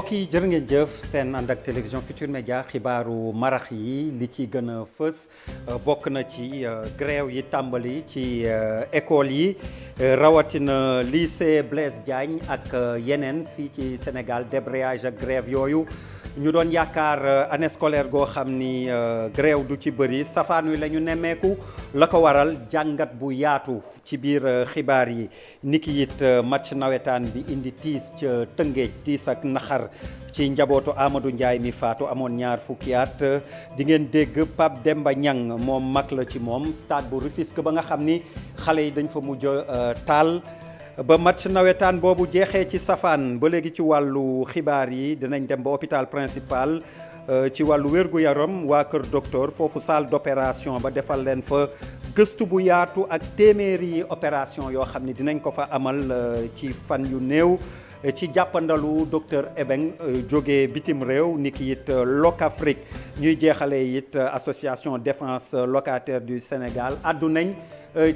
mbokk yi jërë ngeen jëf seen ànd ak télévision Futurs Médias xibaaru marax yi li ci gën a fës bokk na ci grève yi tàmbali ci école yi rawatina lycée Blaise Diagne ak yeneen fii ci Sénégal débrayage ak grève yooyu ñu doon yaakaar année scolaire goo xam ni grève du ci bëri safaan wi la ñu nemmeeku la ko waral jàngat bu yaatu ci biir xibaar yi niki it match nawetaan bi indi tiis ca Tëngéej tiis ak naxar ci njabootu Amadou Ndiaye mi faatu amoon ñaar fukki at di ngeen dégg Pape Demba Niang moom mag la ci moom stade bu Rufisque ba nga xam ni xale yi dañ fa mujj taal ba match nawetaan boobu jeexee ci safaan ba léegi ci wàllu xibaar yi dinañ dem ba hôpital principal ci wàllu wér-gu-yaram waa kër docteur foofu salle d'opération ba defal leen fa gëstu bu yaatu ak téeméeri opération yoo xam ne dinañ ko fa amal ci fan yu néew ci jàppandalu docteur Ebeng jóge bitim réew niki it Locafrique ñuy jeexale it association défense locataire du Sénégal addu nañ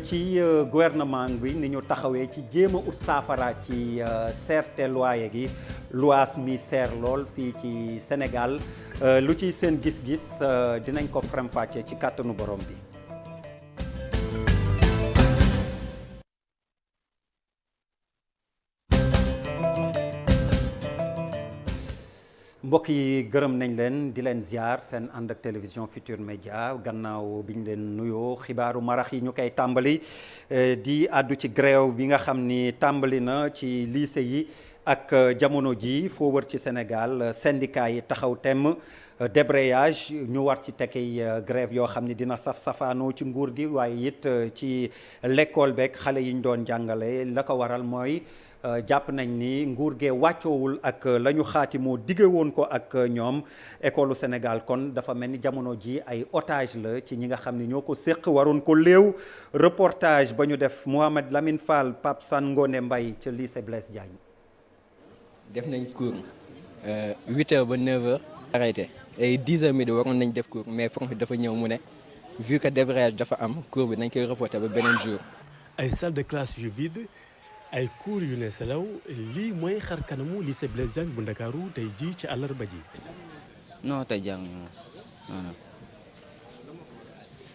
ci gouvernement bi ni ñu taxawee ci jéem a ut saafara ci seerte loyer gi luwaas mi seer lool fii ci Sénégal lu ci seen gis-gis dinañ ko faram-fàccee ci kàttanu borom bi. mbokk yi gërëm nañ leen di leen ziar seen ànd ak télévision Futurs Médias gannaaw bi ñu leen nuyoo xibaaru marax yi ñu koy tàmbali di àddu ci grève bi nga xam ni tàmbali na ci lycée yi ak jamono ji foo wër ci Sénégal syndicat yi taxaw temm débrayage ñu war ci tekki grève yoo xam ni dina saf-safaanoo ci nguur gi waaye it ci l'école beeg xale yi ñu doon jàngale la ko waral mooy jàpp nañ ni nguur gee wàccoowul ak la ñu xaati moo digge woon ko ak ñoom école Sénégal kon dafa mel ni jamono ji ay otage la ci ñi nga xam ne ñoo ko séq waroon ko léew reportage ba ñu def Mohamed Lamine Fall Pape San Ngone Mbaye ca lycée Blaise Diagne. def nañ cours 8h ba 9h arrêté et 10h midi waroon nañ def cours mais prof bi dafa ñëw mu ne vu que débrayage dafa am cours bi nañ koy reporté ba beneen jour. ay salle de classe yu vide ay cours yu ne selaw lii mooy xar kanamu lycée Blaise Diagne bu Ndakaaru tey jii ci àllarba ji. non tey jàng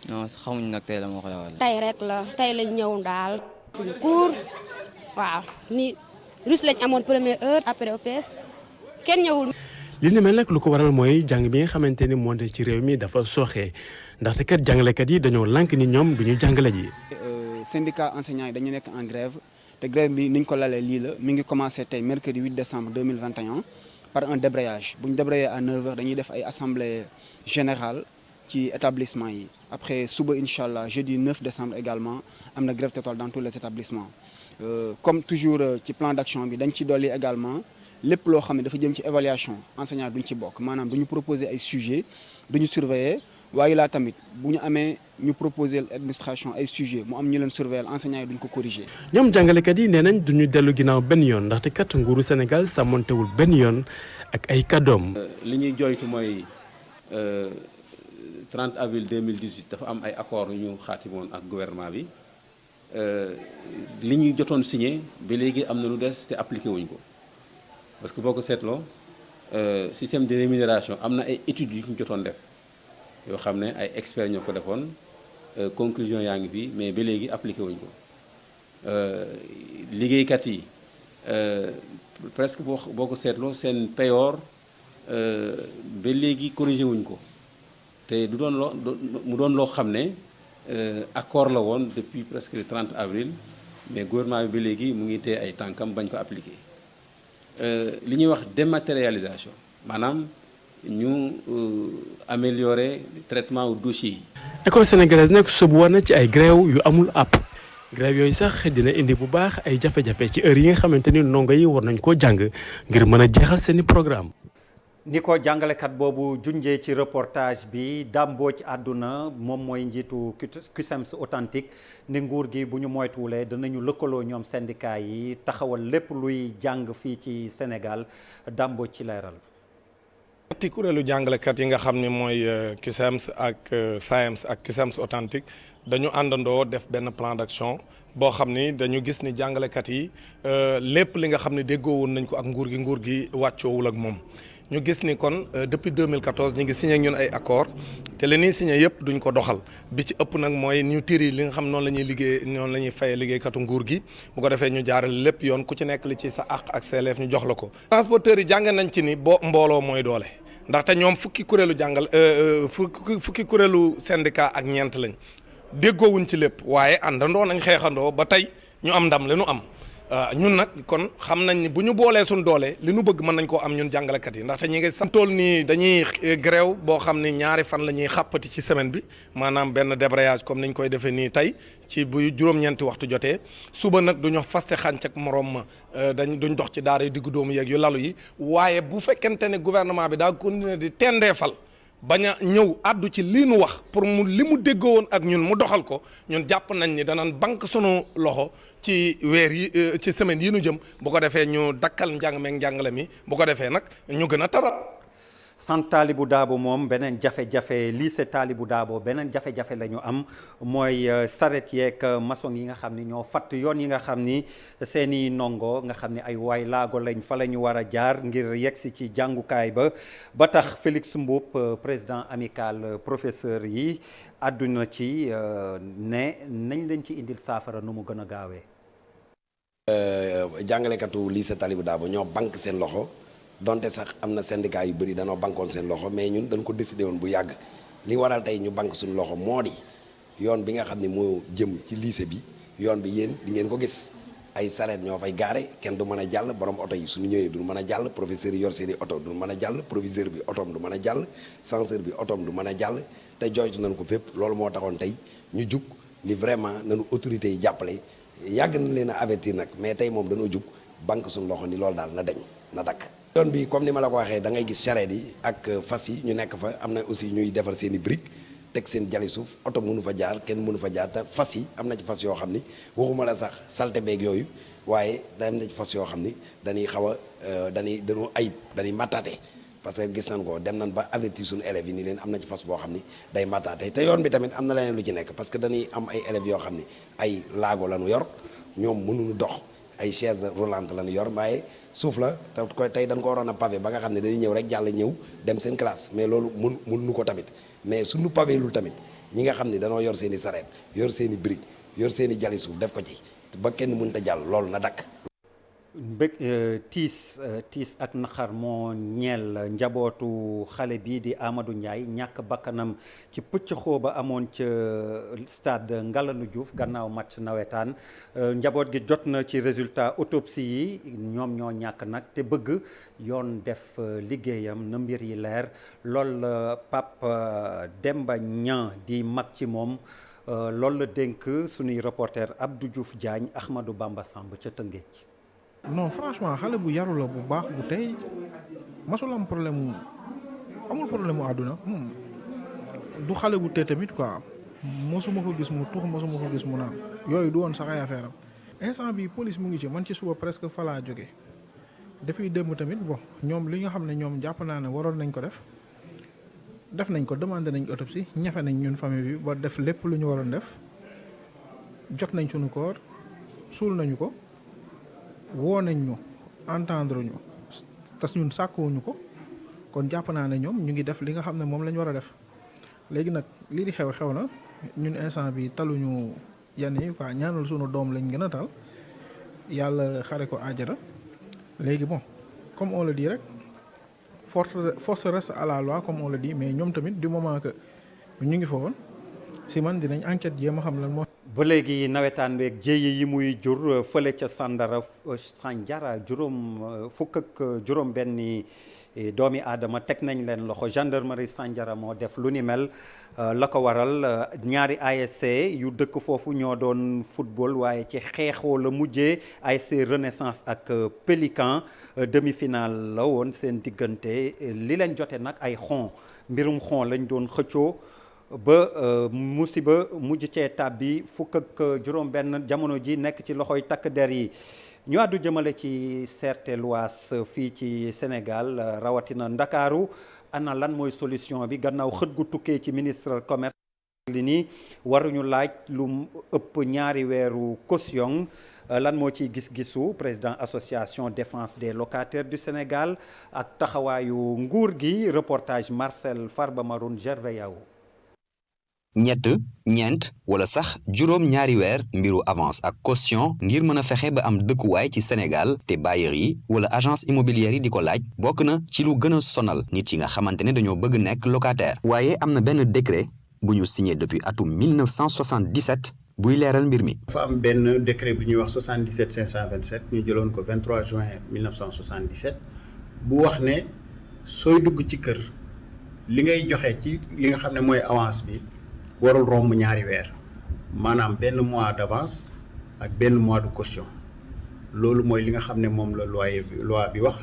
non xamuñ nag tey la moo ko yowal. tey rek la tey lañ ñëw daal. suñu cours waaw ni russe lañ amoon première heure après EPS kenn ñëwul. li ni mel nag lu ko waral mooy jàng bi nga xamante ni moonte ci réew mi dafa sooxee ndaxte kat jàngalekat yi dañoo lànk ni ñoom du ñu jàngale ji. syndicat enseignants yi dañu nekk en grève. te grève bi ni ñu ko lalee lii la mi ngi commencé tey mercredi 8 décembre 2021 par un débrayage bu ñu débrayé à 9h dañuy def ay assemblée générale ci établissement yi après suba incha allah jeudi 9 décembre également am na grève totale dans tous les établissements comme toujours ci plan d'action bi dañ ci dolli également lépp loo xam ne dafa jëm ci évaluation enseignant duñ ci bokk maanaam duñu proposer ay sujets duñu surveiller waaye laa tamit bu ñu amee ñu proposer administration ay sujets mu am ñu leen surveiller enseignants yi duñ ko corriger. ñoom jàngalekat yi nee nañ duñu dellu ginnaaw benn yoon ndaxte kat nguuru Sénégal sàmmontewul benn yoon ak ay kàddoom. li ñuy joytu mooy 30 avril 2018 dafa am ay accords yu ñu xaatimoon ak gouvernement bi li ñuy jotoon signé ba léegi am na lu des te appliqué wuñ ko parce que boo ko seetloo système de rémunération am na ay études yu ñu jotoon def. yoo xam ne ay experts ñoo ko defoon conclusion yaa ngi fi mais ba léegi appliqué wuñ ko liggéeykat yi presque boo ko seetloo seen payoor ba léegi corrigé wuñ ko te du doon loo mu doon loo xam ne accord la woon depuis presque le 30 avril mais gouvernement bi ba léegi mu ngi téye ay tànkam bañ ko appliqué li ñuy wax dématérialisation maanaam ñu améliorer traitement au dossier yi. école sénégalaise nag sóobu woon na ci ay grève yu amul àpp grève yooyu sax dina indi bu baax ay jafe-jafe ci heure yi nga xamante ni ndongo yi war nañ koo jàng ngir mën a jeexal seeni programme. ni ko jàngalekat boobu junjee ci reportage bi dàmboo ci àdduna moom mooy njiitu CUSEMS authentique ni nguur gi bu ñu moytuwulee danañu lëkkaloo ñoom syndicat yi taxawal lépp luy jàng fii ci Sénégal dàmboo ci leeral. ñetti kuréelu jàngalekat yi nga xam ne mooy CUSEMS ak SAEMS ak CUSEMS authentique dañu àndandoo def benn plan d'action boo xam ni dañu gis ni jàngalekat yi lépp li nga xam ne déggoo woon nañ ko ak nguur gi wàccoowul ak moom. ñu gis ni kon depuis 2014 ñu ngi signé ak ñun ay accord te li ñuy signé yëpp duñ ko doxal bi ci ëpp nag mooy ñu tiri li nga xam noonu la ñuy liggéey noonu la ñuy fayee liggéeykatu nguur gi bu ko defee ñu jaarale lépp yoon ku ci nekk li ci sa àq ak sa yelleef ñu jox la ko. transporteurs yi jàng nañ ci ni mbooloo mooy doole ndaxte ñoom fukki kuréelu fukki kuréelu syndicat ak ñeent lañ déggoowuñ ci lépp waaye àndandoo nañ xeexandoo ba tey ñu am ndam li nu am. ñun nag kon xam nañ ni bu ñu boolee suñ doole li nu bëgg mën nañ koo am ñun jàngalekat yi ndaxte ñi ngi santool nii dañuy grève boo xam ni ñaari fan la ñuy xàppati ci semaine bi maanaam benn débrayage comme niñ koy defee nii tey ci bu juróom-ñeenti waxtu jotee suba nag du ñu faste xànc ak morom ma duñ dox ci daara yu diggu doomu yeeg yu lalu yi waaye bu fekkente ne gouvernement bi daa continuer di tendeefal bañ a ñëw àddu ci lii nu wax pour li mu déggoo woon ak ñun mu doxal ko ñun jàpp nañ ni danañ banque sunu loxo ci weer yi ci semaine yi nu jëm bu ko defee ñu dakkal njàng meeg njàngale mi bu ko defee nag ñu gën a tara sant Talibou Dabo moom beneen jafe-jafe lycée Talibou Dabo beneen jafe-jafe la ñu am mooy saret yeeg maçon yi nga xam ni ñoo fatt yoon yi nga xam ni seeni ndongo nga xam ni ay waay laago lañ fa la ñu war a jaar ngir yegsi ci jàngukaay ba tax Félix Mboup président amical professeur yi àdduna ci ne nañ leen ci indil saafara nu mu gën a gaawee. jàngalekatu lycée Talibou Dabo ñoo bank seen loxo. donte sax am na syndicat yu bëri danoo bankoon seen loxo mais ñun dañ ko décidé woon bu yàgg li waral tey ñu bank suñu loxo moo di yoon bi nga xam ne moo jëm ci lycée bi yoon bi yéen di ngeen ko gis ay sareet ñoo fay gaare kenn du mën a jàll borom oto yi suñu ñëwee du mën a jàll professeur yi yor seen i oto du mën a jàll proviseur bi otoom du mën a jàll censeur bi otoom du mën a jàll te jooytu nañ ko fépp loolu moo taxoon tey ñu jug ni vraiment nañu autorités yi jàppale yàgg nañ leen a avertir nag mais tey moom dañoo jug banque suñu loxo ni loolu daal na dañ na dakk yoon bi comme ni ma la ko waxee da ngay gis charrette yi ak fas yi ñu nekk fa am na aussi ñuy defar seen i briques teg seen jali suuf oto mënu fa jaar kenn mënu fa jaar te fas yi am na ci fas yoo xam ni waxuma la sax salte beeg yooyu waaye da am na ci fas yoo xam ni dañuy xaw a dañoo ayib dañuy mattaate parce que gis nañ ko dem nañ ba avertir suñu élèves yi ni leen am na ci fas boo xam ni day mattaate te yoon bi tamit am na leneen lu ci nekk parce que dañuy am ay élèves yoo xam ni ay laago la ñu yor ñoom mënuñu dox ay chaise roulante la ñu yor waaye suuf la te koy tey dañ ko waroon a pavé ba nga xam ne dañuy ñëw rek jàll ñëw dem seen classe mais loolu mënuñu ko tamit mais suñu pavé lu tamit ñi nga xam ne danoo yor seen i sareet yor seen i brique yor seen i jali suuf def ko ci ba kenn mënut a jàll loolu na dakk tiis ak naqar moo ñeel njabootu xale bii di Amadou Ndiaye ñàkk bakkanam ci pëcc xooba amoon ca stade Ngalandou Diouf gannaaw match nawetaan njaboot gi jot na ci résultat autopsie yi ñoom ñoo ñàkk nag te bëgg yoon def liggéeyam na mbir yi leer lool Pape Demba Niang di mag ci moom loolu la dénk suñuy reporter Abdou Diouf Diagne Ahmadou Bamba Samb ca Tëngéej. non franchement xale bu yaru la bu baax bu tey masul am problème amul problème mu àdduna moom du xale bu tey tamit quoi mosuma ko gis mu tux mosuma ko gis mu naan yooyu du woon sax ay affaire am instant bi police mu ngi ci man ci suba presque fa laa jóge depuis démb tamit bon ñoom li nga xam ne ñoom jàpp naa ne waroon nañ ko def nañ ko demandé nañ autopsie ñafe nañ ñun famille bi ba def lépp lu ñu waroon def jot nañ suñu koor suul nañu ko woo nañ ñu entendre ñu tas ñun sàkkuwuñu ko kon jàpp naa ne ñoom ñu ngi def li nga xam ne moom la ñu war a def léegi nag lii di xew na ñun instant bi taluñu yenn yi quoi ñaanal sunu doom lañ gën a tal yàlla xare ko àjjana léegi bon comme on le dit rek force reste à la loi comme on le dit mais ñoom tamit du moment que ñu ngi fa woon si man dinañ enquête jéem a xam lan moo. ba léegi nawetaan beeg jéye yi muy jur fële ca Sandiara fukk ak juróom benni doomi aadama teg nañ leen loxo gendarmerie Sandiara moo def lu ni mel la ko waral ñaari ASC yu dëkk foofu ñoo doon football waaye ci xeexoo la mujjee ASC Renaissance ak Pélican demi-finale la woon seen diggante li leen jote nag ay mbirum lañ doon xëccoo ba musiba mujj cee tàbbi fukk ak juróom benn jamono ji nekk ci loxoy takk der yi ñu àddu jëmale ci Certes Lois fii ci Sénégal rawatina Ndakaaru ana lan mooy solution bi gannaaw xët gu tukkee ci ministre commerce li ni waruñu laaj lu ëpp ñaari weeru caution lan moo ciy gis-gisu président association défense des locataires du Sénégal ak taxawaayu nguur gi reportage Marcel Farba Maroun Gervais Yao. ñett ñeent wala sax juróom ñaari weer mbiru avance ak caution ngir mën a fexe ba am dëkkuwaay ci Sénégal te bailleurs yi wala agence immobilière yi di ko laaj bokk na ci lu gën a sonal nit yi nga xamante ne dañoo bëgg nekk locataire. waaye am na benn décret bu ñu signé depuis atum 1977 buy leeral mbir mi. dafa am benn décret bu ñuy wax 77 527 ñu jëloon ko 23 juin 1977 bu wax ne sooy dugg ci kër li ngay joxe ci li nga xam ne mooy avance bi. warul romb ñaari weer maanaam benn mois d'avance ak benn mois de caution loolu mooy li nga xam ne moom la loi bi wax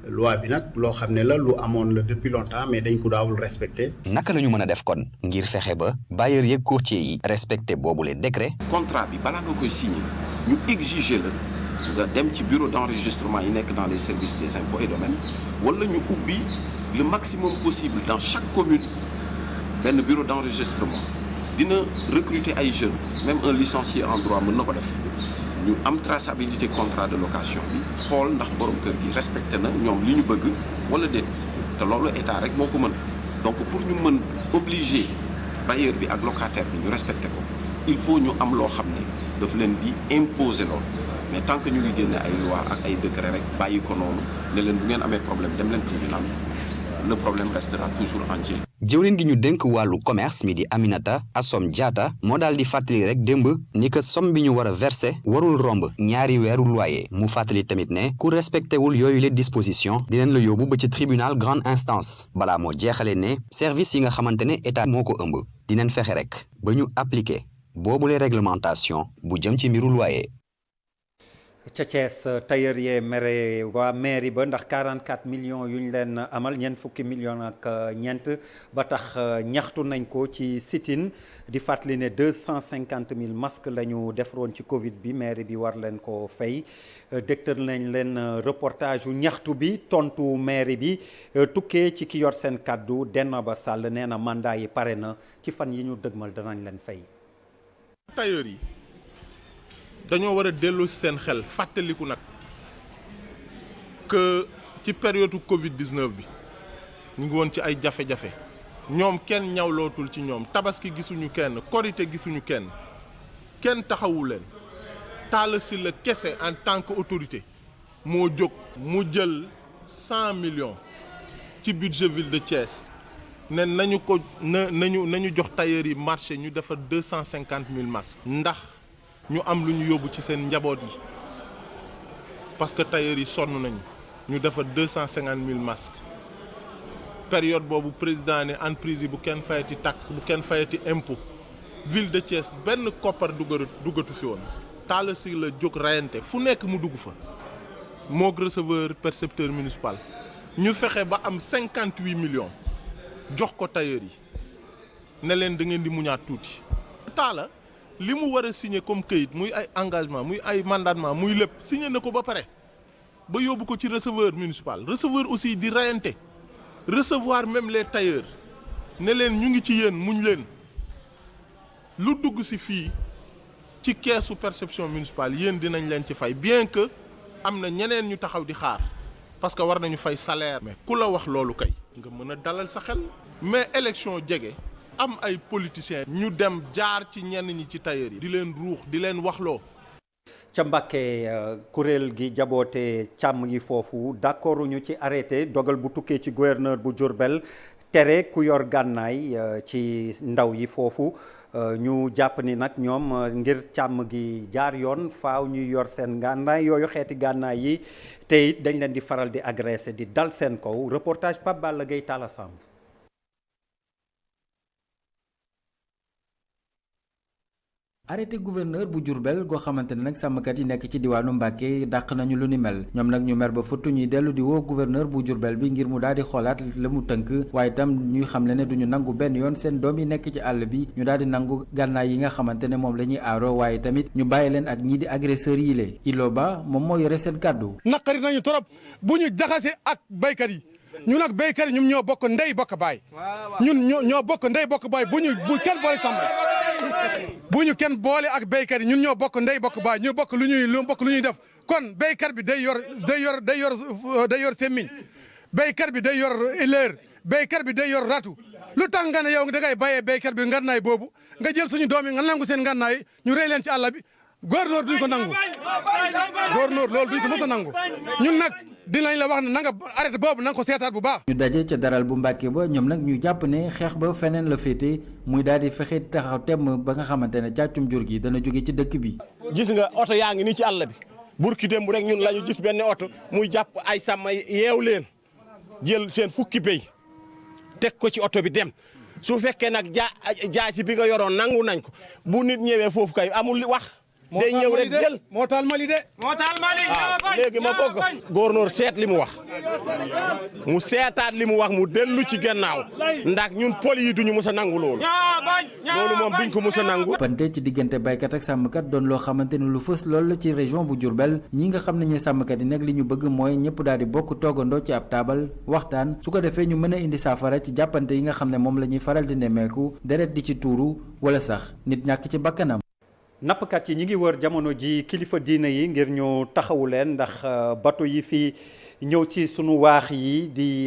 loi bi nag loo xam ne la lu amoon la depuis longtemps mais dañ ko daawul respecté. naka la ñu mën a def kon ngir fexe ba bailleur yeeg courtier yi respecté boobule décret. contrat bi balaa nga koy signé ñu exiger la nga dem ci bureau d'enregistrement yi nekk dans les services des impôts et domaines wala ñu ubbi le maximum possible dans chaque commune. benn bureau d'enregistrement dina recruter ay jeunes même un licencié en droit mën na ko def ñu am traçabilité contrat de location bi xool ndax borom kër gi respecté na ñoom li ñu bëgg wala déet te loolu état rek moo ko mën donc pour ñu mën obliger bailleur bi ak locataire bi ñu respecté ko il faut ñu am loo xam ne daf leen di imposer loolu mais tant que ñu ngi génne ay loi ak ay décret rek bàyyi ko noonu ne leen bu ngeen amee problème dem leen tribunal le problème restera toujours entier. jëwriñ gi ñu dénk wàllu commerce mi di Aminata Assom Diatta moo daal di fàttali rek démb ni que somme bi ñu war a verser warul romb ñaari weeru loyer mu fàttali tamit ne ku respecté wul yooyu les dispositions dinañ la yóbbu ba ci tribunal grande instance balaa moo jeexale ne service yi nga xamante ne état moo ko ëmb dinañ fexe rek ba ñu appliquer boobu les réglementations bu jëm ci mbiru loyer. ca Thiès tailleur yee mere waa mairie ba ndax 44 millions yu ñu leen amal ñeent fukki millions ak ñeent ba tax ñaxtu nañ ko ci sit-in di fàttali ne 250 000 masques la ñu defaroon ci Covid bi mairie bi war leen ko fay dégtal nañ leen reportage yu ñaxtu bi tontu mairie bi tukkee ci ki yor seen kàddu Dennaba Sall nee na mandat yi pare na ci fan yi ñu dëgmal danañ leen fay. tailleur yi. dañoo war a delloo si seen xel fàttaliku nag que ci période Covid 19 bi ñu ngi woon ci ay jafe-jafe ñoom kenn ñawlootul ci ñoom tabaski gisuñu kenn korite gisuñu kenn taxawu leen Talla Sylla kese en tant que autorité moo jóg mu jël 100 millions ci budget ville de Thiès ne nañu jox tailleur yi marché ñu defar 250 000 masques ndax. ñu am lu ñu yóbbu ci seen njaboot yi parce que tailleurs yi sonn nañu ñu defar 250 000 masques période boobu président ne entreprise yi bu kenn fayati taxe bu kenn fayati impôt ville de Thiès benn koppar duggatu fi woon Talla Sylla la jóg rayante fu nekk mu dugg fa moog receveur percepteur municipal ñu fexe ba am 58 millions jox ko tailleurs yi ne leen da ngeen di muñaat tuuti Talla li mu war a signé comme këyit muy ay engagement muy ay mandatement muy lépp signé na ko ba pare ba yóbbu ko ci receveur municipal receveur aussi di rayante recevoir même les tailleurs ne leen ñu ngi ci yéen muñ leen lu dugg si fii ci keesu perception municipale yéen dinañ leen ci fay bien que am na ñeneen ñu taxaw di xaar parce que war nañu fay salaire. mais ku la wax loolu kay nga mën a dalal sa xel mais élection jege. am ay politiciens ñu dem jaar ci ñenn ñi ci tailleur yi di leen ruux di leen waxloo. ca Mbàkke kuréel gi jaboote càmm gi foofu d'accord ñu ci arrêté dogal bu tukkee ci gouverneur bu Diourbel tere ku yor gànnaay ci ndaw yi foofu ñu jàpp ni nag ñoom ngir càmm gi jaar yoon faaw ñuy yor seen gànnaay yooyu xeeti gànnaay yi te it dañ leen di faral di agressé di dal seen kaw reportage Pape Balla Gueye Talla Samb. arrêté gouverneur bu Diourbel goo xamante ne nag sàmmkat yi nekk ci diwaanu Mbàkke dàq nañu lu ni mel ñoom nag ñu mer ba futtu ñuy dellu di woo gouverneur bu Diourbel bi ngir mu daal di xoolaat la mu tënk waaye itam ñuy xamle ne duñu nangu benn yoon seen doom yi nekk ci àll bi ñu daal di nangu gànnaay yi nga xamante ne moom la ñuy aaro waaye tamit ñu bàyyi leen ak ñii di agresseurs yi le Ilo Ba moom moo yore seen kàddu. naqari nañu trop bu ñu jaxase ak baykat yi ñun ak béykat yi ñun ñoo bokk ndey bokk baay ñun ñoo bokk ndey bokk baay bu kenn boole sàmm bu ñu kenn boole ak béykat yi ñun ñoo bokk ndey bokk baay ñu bokk lu ñuy def kon béykat bi day yor semmiñ béykat bi day yor leer béykat bi day yor ratu lu tax nga ne yow da ngay bàyyee béykat bi ngannaay boobu nga jël suñu doom yi nga nangu seen ngannaay ñu rey leen ci àll bi góornóor duñ ko nangu góornóor loolu duñ ko mës a nangu ñun nag dinañ la wax ne na nga arrêté boobu na nga ko seetaat bu baax. ñu daje ca daral bu Mbàkke ba ñoom nag ñu jàpp ne xeex ba feneen la féete muy daal di fexe taxaw temm ba nga xamante ne càccum jur gi dana jóge ci dëkk bi. gis nga oto yaa ngi nii ci àll bi burki démb rek ñun la ñu gis benn oto muy jàpp ay sàmm yeew leen jël seen fukki béy teg ko ci oto bi dem su fekkee nag jaasi bi nga yoroon nangu nañ ko bu nit ñëwee foofu kay amul wax. day ñëw rek jël moo taal Mali de. waaw léegi ma bëgg góornóor seet li mu wax mu seetaat li mu wax mu dellu ci gannaaw ndax ñun pol yi duñu mës a nangu loolu moom duñ ko mës a nangu. pante ci diggante baykat ak sàmmkat doon loo xamante ni lu fës loolu la ci région bu Diourbel ñi nga xam ne ñooy sàmmkat yi nag li ñu bëgg mooy ñëpp daal di bokk toogandoo ci ab taabal waxtaan su ko defee ñu mën a indi saafara ci jàppante yi nga xam ne moom la ñuy faral di nemmeeku deret di ci tuuru wala sax nit ñàkk ci bakkanam. nappkat yi ñi ngi wër jamono ji kilifa diine yi ngir ñu taxawu leen ndax bato yi fi ñëw ci sunu waax yi di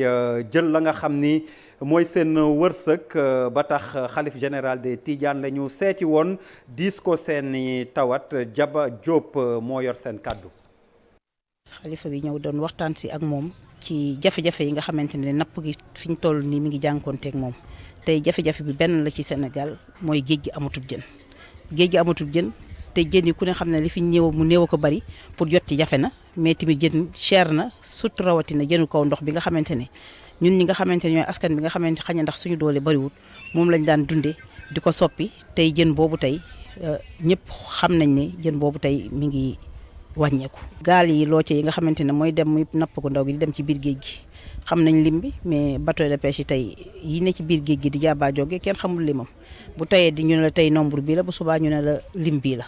jël la nga xam ni mooy seen wërsëg ba tax xalif général des Tidianes la ñu seeti woon diis ko seeni tawat Jaba Diop moo yor seen kàddu. xalifa bi ñëw doon waxtaan si ak moom ci jafe-jafe yi nga xamante ne napp gi fi ñu toll nii mi ngi jànkoonteeg moom tey jafe-jafe bi benn la ci Sénégal mooy géej gi amatul jën. géej gi amatul jën te jën yi ku ne xam ne li fi ñëw mu néew ko bari pour jot ci jafe na mais tamit jën cher na surtout rawatina jënu kaw ndox bi nga xamante ne ñun ñi nga xamante ne ñooy askan bi nga xamante xañ ndax suñu doole bariwul moom lañ daan dundee di ko soppi tey jën boobu tey ñëpp xam nañ ne jën boobu tey mi ngi wàññeeku. gaal yi looce yi nga xamante ne mooy dem muy napp ko ndaw gi di dem ci biir géej gi xam nañ lim bi mais bateau de pêche yi tey yi ne ci biir géej gi di jaabaa jóge kenn xamul limam bu tayee di ñu ne la tey nombre bi la bu subaa ñu ne la lim bii la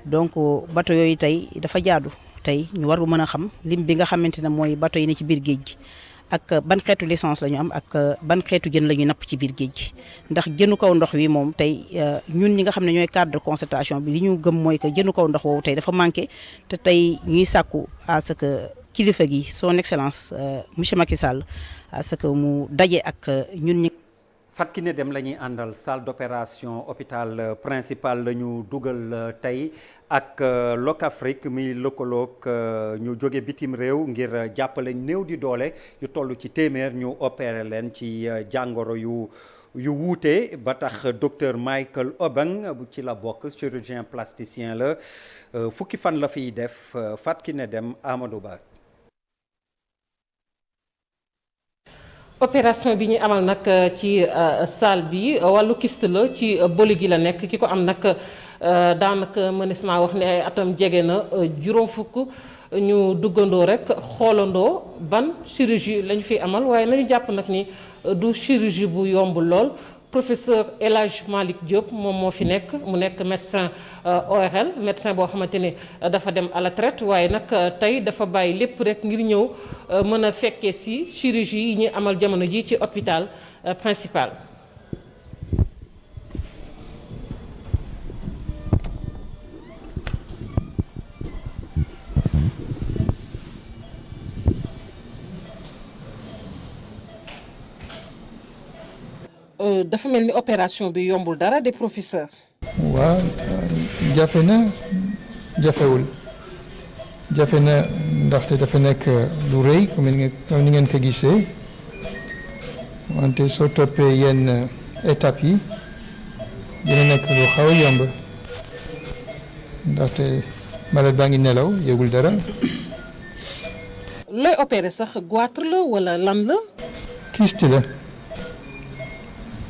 donc bateau yooyu tey dafa jaadu tey ñu war mën a xam lim bi nga xamante ne mooy bateau yi ne ci biir géej gi ak ban xeetu licence la ñu am ak ban xeetu jën la ñu napp ci biir géej gi ndax jënu kaw ndox wi moom tey ñun ñi nga xam ne ñooy cadre de concertation bi li ñu gëm mooy que jënu kaw ndox woowu tey dafa manqué te tey ñuy sàkku à ce que kilifa gi son excellence monsieur Macky Sall à ce que mu daje ak ñun ñi. Fatou Kiné Deme la ñuy àndal salle d'opération hôpital principal la ñu dugal tey ak Locafrique mi lëkkaloog ñu jóge bitim réew ngir jàppale néew di doole yu toll ci téeméer ñu opéré leen ci jàngoro yu wuute ba tax docteur Michael Obeng bu ci la bokk chirurgien plasticien la fukki fan la fiy def Fatou Kiné Deme Amadou Ba. opération bi ñu amal nag ci salle bi wàllu kyste la ci boli gi la nekk ki ko am nag daanaka mënees naa wax ne ay atam jege na juróom fukk ñu duggandoo rek xoolandoo ban chirurgie lañu fi amal waaye nañu jàpp nag ni du chirurgie bu yomb lool. professeur El Hadj Malick Diop moom moo fi nekk mu nekk médecin ORL médecin boo xamante ne dafa dem à la retraite waaye nag tey dafa bàyyi lépp rek ngir ñëw mën a fekkee si chirurgie yi ñuy amal jamono ji ci hôpital principal. dafa mel ni opération bi yombul dara de professeur. waaw jafe na jafewul jafe na ndaxte dafa nekk lu rëy comme ni ngeen ko gisee wante soo toppee yenn étapes yi dina nekk lu xaw a yomb ndaxte malade baa ngi nelaw yëgul dara. looy opéré sax goitre la wala lan la. kyste la.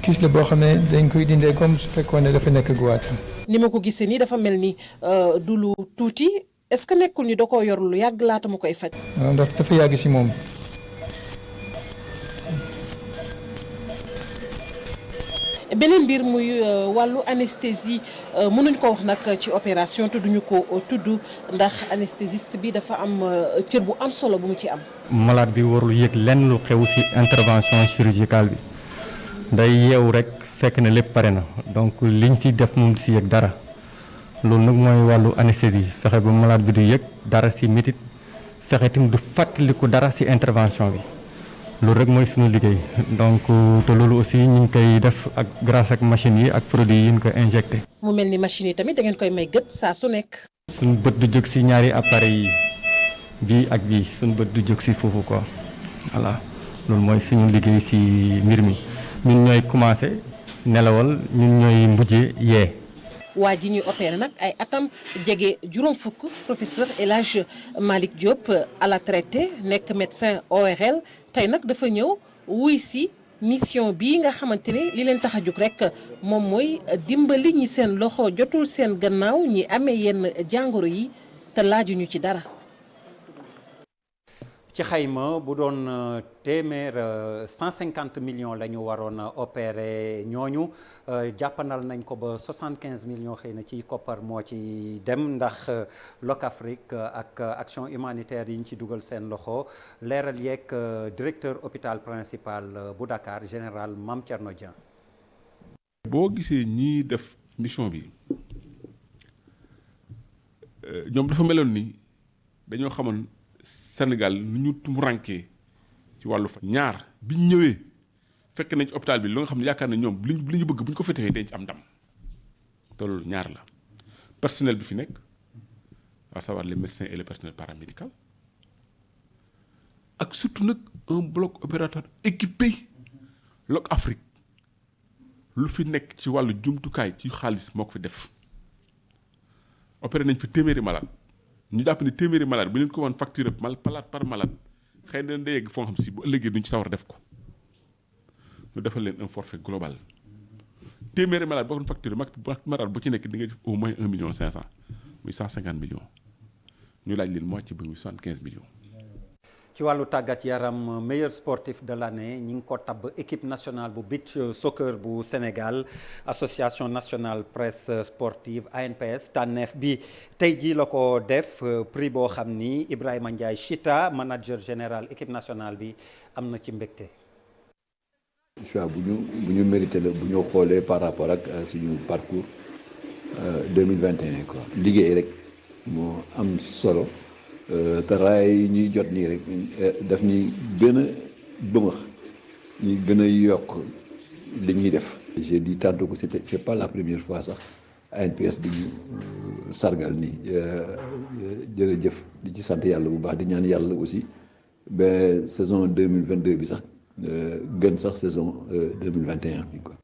kyste la boo xam ne dañ koy dindee comme su fekkoon ne dafa nekk goitre. ni ma ko gisee nii dafa mel ni du lu tuuti est-ce que nekkul ni da koo yor lu yàgg laata mu koy faj. waaw ndax dafa yàgg ci moom. beneen mbir muy wàllu anesthésie mënuñ ko wax nag ci opération te duñu ko tudd ndax anesthésiste bi dafa am cër bu am solo bu mu ci am. malade bi warul yëg lenn lu xew ci intervention chirurgicale bi day yeewu rek fekk na lépp pare na donc liñ ci def moom du ci yëg dara loolu nag mooy wàllu anesthésie fexe ba malade bi du yëg dara ci métit fexe tamit du fàttaliku dara ci intervention bi loolu rek mooy suñu liggéey donc te loolu aussi ñu ngi koy def ak grâce ak machines yi ak produits yi ñu koy injecté. mu mel ni machine yi tamit da ngeen koy may gët saa su nekk. suñu bët du jóg ci ñaari appareils yi bii ak bii suñu bët du jóg ci foofu quoi voilà loolu mooy suñu liggéey ci mbir mi ñun ñooy commencé nelawal ñun ñooy mujjee yee. waa ji ñuy opéré nag ay atam jege juróom fukk professeur El Hadj Malick Diop à la traité nekk médecin ORL tey nag dafa ñëw wuy si mission bii nga xamante ne li leen tax a jóg rek moom mooy dimbali ñi seen loxo jotul seen gannaaw ñi amee yenn jàngoro yi te laajuñu ci dara. ci xayma bu doon téeméer 150 millions la ñu waroon a opérer ñooñu jàppandal nañ ko ba 75 millions xëy na ci koppar moo ci dem ndax Locafrique ak action humanitaire yi ñu ci dugal seen loxo leeral yeeg directeur hôpital principal bu Dakar général Mame Thierno Dieng. boo gisee ñii def mission bi ñoom dafa meloon ni dañoo xamoon Sénégal nu ñu tumurankee ci wàllu fa ñaar bi ñu ñëwee fekk nañ ci hôpital bi lu nga xam ne yaakaar na ñoom li ñu bëgg bu ñu ko fa defee dañ ci am ndam te loolu ñaar la personnel bi fi nekk à savoir les médecins et le personnel paramédical ak surtout nag un bloc opératoire équipé Locafrique lu fi nekk ci wàllu jumtukaay ci xaalis moo ko fi def opéré nañ fi téeméeri malade ñu jàpp ne téeméeri malade bu leen ko woon facturé malade par malade xëy na day yegg foo xam si bu ëllëgee duñ ci sawar def ko ñu defal leen un forfait global téeméeri malade boo ko facturé malade bu ci nekk di nga def au moins 1,5 million muy 150 millions ñu laaj leen moitié ba muy 75 millions. ci wàllu tàggat yaram meilleur sportif de l'année ñi ngi ko tabb équipe nationale bu beach soccer bu Sénégal association nationale presse sportive ANPS tànneef bi tey jii la ko def prix boo xam ni Ibrahima Ndiaye Chita manager général équipe nationale bi am na ci mbégte. choix bu ñu mérité la bu ñu xoolee par rapport ak suñu parcours 2021 quoi. liggéey rek moo am solo. te raay yi ñuy jot nii rek daf ñuy gën a bëmax ñuy gën a yokk li ñuy def. j'ai dit tantôt que c'est pas la première fois sax ANPS di ñu sargal nii jërëjëf di ci sant yàlla bu baax di ñaan yàlla aussi ba saison 2022 bi sax gën sax saison 2021 bi quoi.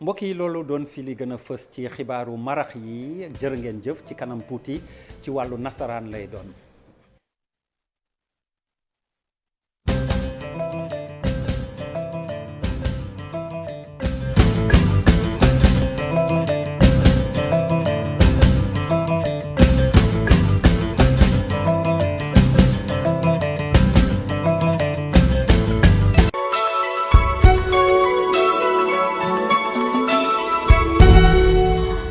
mbokk yi loolu doon fi li gën a fës ci xibaaru marax yi jërë ngeen jëf ci kanam tuuti ci wàllu nasaraan lay doon.